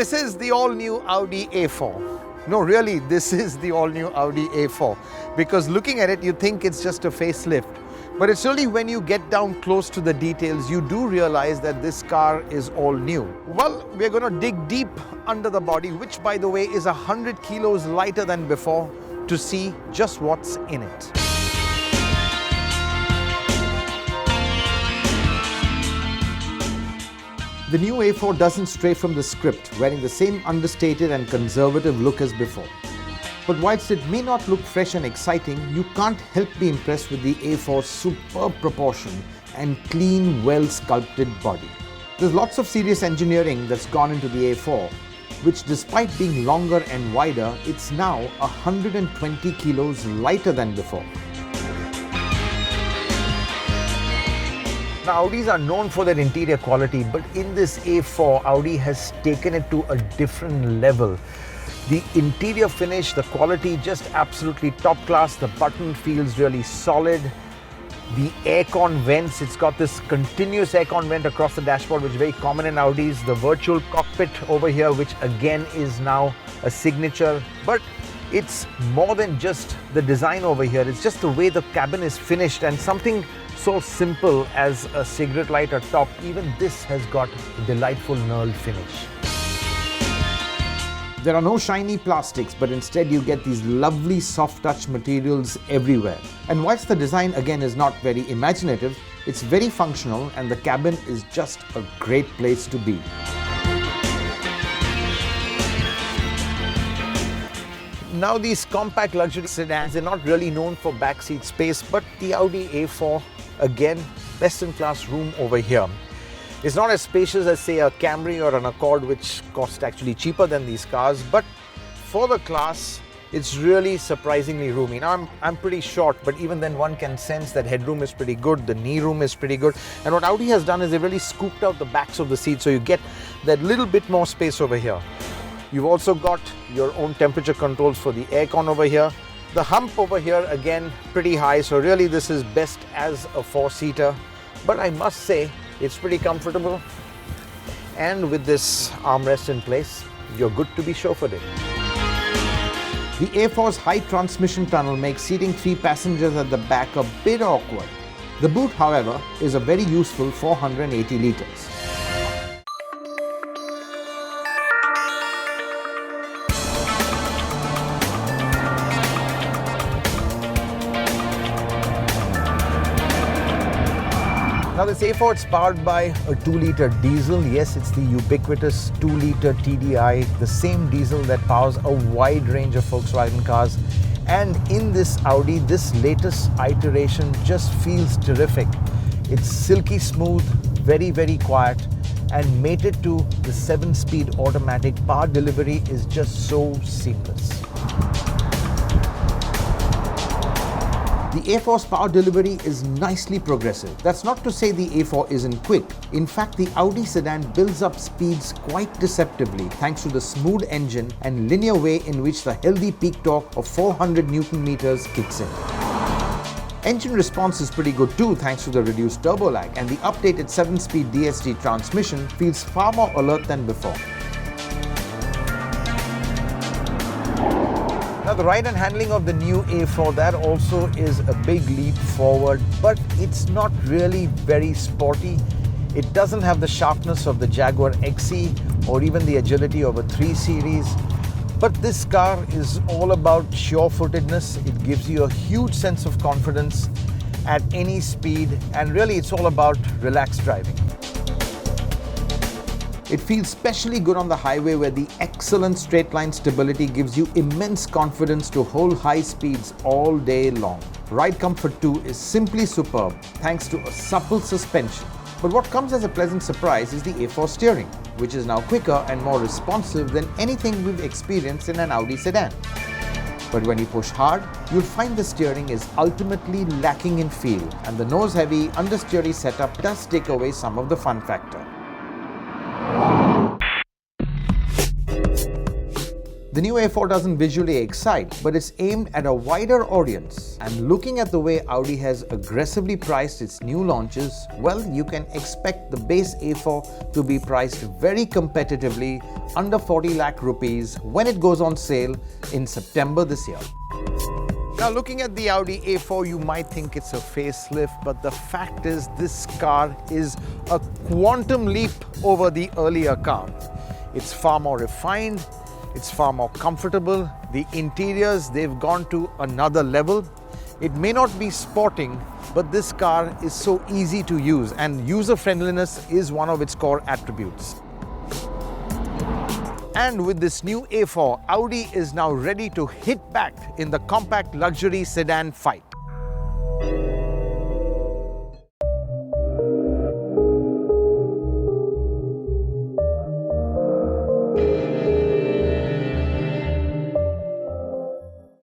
This is the all-new Audi A4. No, really, this is the all-new Audi A4. Because looking at it, you think it's just a facelift. But it's really when you get down close to the details, you do realize that this car is all new. Well, we're going to dig deep under the body, which, by the way, is 100 kilos lighter than before, to see just what's in it. The new A4 doesn't stray from the script, wearing the same understated and conservative look as before. But whilst it may not look fresh and exciting, you can't help be impressed with the A4's superb proportion and clean, well-sculpted body. There's lots of serious engineering that's gone into the A4, which despite being longer and wider, it's now 120 kilos lighter than before. Now, Audis are known for their interior quality, but in this A4, Audi has taken it to a different level. The interior finish, the quality, just absolutely top class. The button feels really solid. The aircon vents, it's got this continuous aircon vent across the dashboard, which is very common in Audis. The virtual cockpit over here, which again is now a signature. But it's more than just the design over here. It's just the way the cabin is finished, and something so simple as a cigarette lighter top, even this has got a delightful knurled finish. There are no shiny plastics, but instead you get these lovely soft touch materials everywhere. And whilst the design again is not very imaginative, it's very functional, and the cabin is just a great place to be. Now, these compact luxury sedans are not really known for backseat space, but the Audi A4, again, best in class room over here. It's not as spacious as, say, a Camry or an Accord, which cost actually cheaper than these cars, but for the class, it's really surprisingly roomy. Now, I'm pretty short, but even then one can sense that headroom is pretty good, the knee room is pretty good. And what Audi has done is they've really scooped out the backs of the seats, so you get that little bit more space over here. You've also got your own temperature controls for the aircon over here. The hump over here, again, pretty high, so really this is best as a four-seater. But I must say, it's pretty comfortable. And with this armrest in place, you're good to be chauffeured in. The A4's high transmission tunnel makes seating 3 passengers at the back a bit awkward. The boot, however, is a very useful 480 litres. Now, this A4 is powered by a 2-litre diesel. Yes, it's the ubiquitous 2-litre TDI, the same diesel that powers a wide range of Volkswagen cars. And in this Audi, this latest iteration just feels terrific. It's silky smooth, very, very quiet, and mated to the 7-speed automatic. Power delivery is just so seamless. The A4's power delivery is nicely progressive. That's not to say the A4 isn't quick. In fact, the Audi sedan builds up speeds quite deceptively thanks to the smooth engine and linear way in which the healthy peak torque of 400 Newton meters kicks in. Engine response is pretty good too thanks to the reduced turbo lag, and the updated 7-speed DSG transmission feels far more alert than before. Now, the ride and handling of the new A4, that also is a big leap forward, but it's not really very sporty. It doesn't have the sharpness of the Jaguar XE or even the agility of a 3 Series. But this car is all about sure-footedness. It gives you a huge sense of confidence at any speed, and really it's all about relaxed driving. It feels especially good on the highway, where the excellent straight-line stability gives you immense confidence to hold high speeds all day long. Ride comfort too is simply superb thanks to a supple suspension. But what comes as a pleasant surprise is the A4 steering, which is now quicker and more responsive than anything we've experienced in an Audi sedan. But when you push hard, you'll find the steering is ultimately lacking in feel, and the nose-heavy understeery setup does take away some of the fun factor. The new A4 doesn't visually excite, but it's aimed at a wider audience. And looking at the way Audi has aggressively priced its new launches, well, you can expect the base A4 to be priced very competitively, under 40 lakh rupees, when it goes on sale in September this year. Now, looking at the Audi A4, you might think it's a facelift, but the fact is this car is a quantum leap over the earlier car. It's far more refined, it's far more comfortable. The interiors, they've gone to another level. It may not be sporting, but this car is so easy to use, and user-friendliness is one of its core attributes. And with this new A4, Audi is now ready to hit back in the compact luxury sedan fight.